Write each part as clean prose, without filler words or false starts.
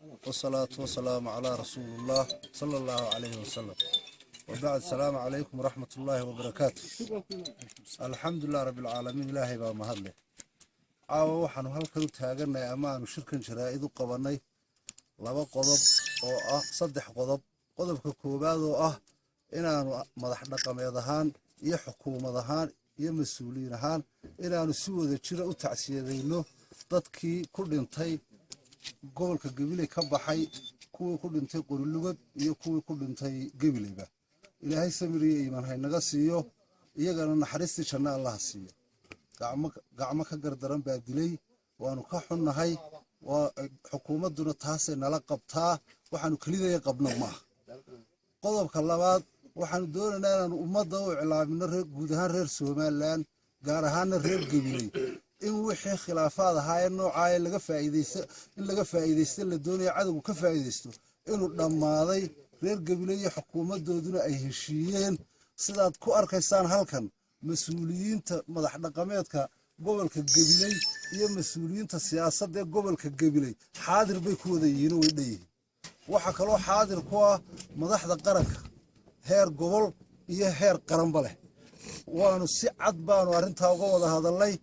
والصلاة والسلام على رسول الله صلى الله عليه وسلم. وبعد السلام عليكم ورحمة الله وبركاته. الحمد لله رب العالمين. إلهي بما هدله caawa waxaanu halkan u taaganay ama aanu shirkan jaraa'id u qabanay laba qodob oo ah saddex qodob. qodobka koowaad oo ah inaanu madax dhaqameed ahaan iyo xukuumad ahaan iyo mas'uuliyiin ahaan inaanu si wada jira u tacsiyadeyno dadkii ku dhintay gobolka Gabiley ka baxay, kuwii ku dhintay Qorulugad iyo kuwii ku dhintay Gabileyba. Ilaahay samiriye iimaan haynaga siiyo, iyagana naxariistii janna Allah siiyo. gacmo ka gardaran baa dilay, waanu ka xunnahay. waa xukuumaduna taasay nala qabtaa, waxaanu kelidaya qabno maaha. qodobka labaad waxaanu doonaynaa inaanu ummadda u iclaamino guud ahaan reer Somaliland, gaar ahaana reer Gabiley, in wixii khilaafaad ahaa noocaay laga faa'iideysto la doonayo cadawgu ka faa'iideysto inuu dhammaaday. reer Gabiley iyo xukuumadooduna ay heshiiyeen sidaad ku arkaysaan halkan. mas'uuliyiinta madax dhaqameedka gobolka Gabiley iyo mas'uuliyiinta siyaasadda gobolka Gabiley xaadir bay ku wada yihiin way dheeyeen. waxa kale oo xaadir ku ah madaxda qaranka heer gobol iyo heer qaranba leh. waanu si cad baanu arrintaa uga wada hadalnay,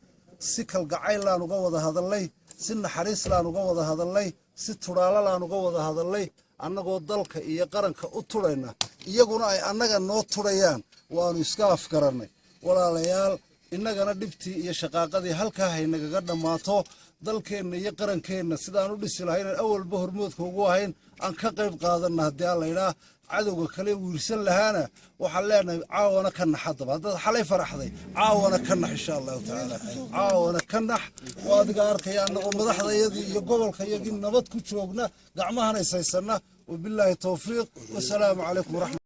si kalgacayl laan uga wada hadalnay, si naxariis laan uga wada hadalnay, si turaalo laan uga wada hadalnay, annagoo dalka iyo qaranka u turayna iyaguna ay annaga noo turayaan. waanu iska afgarannay walaalayaal, innagana dhibtii iyo shaqaaqadii halkaa haynagaga dhammaato. dalkeenna iyo qarankeenna sidaan u dhisi lahayn awalba hormoodka ugu ahayn aan ka qayb qaadanna. haddii aan laydhaa cadowga kale wiirsan lahaana waxaan leenahay caawana ka nax. haddaba haddaad xalay faraxday caawana ka nax insha allahu tacaala, caawana ka nax. waa adiga arkaya annagoo madaxdayadii iyo gobolkayagii nabad ku joogna, gacmahana is haysanna. wabilaahi towfiiq, wasalaamu calaykum waraxmat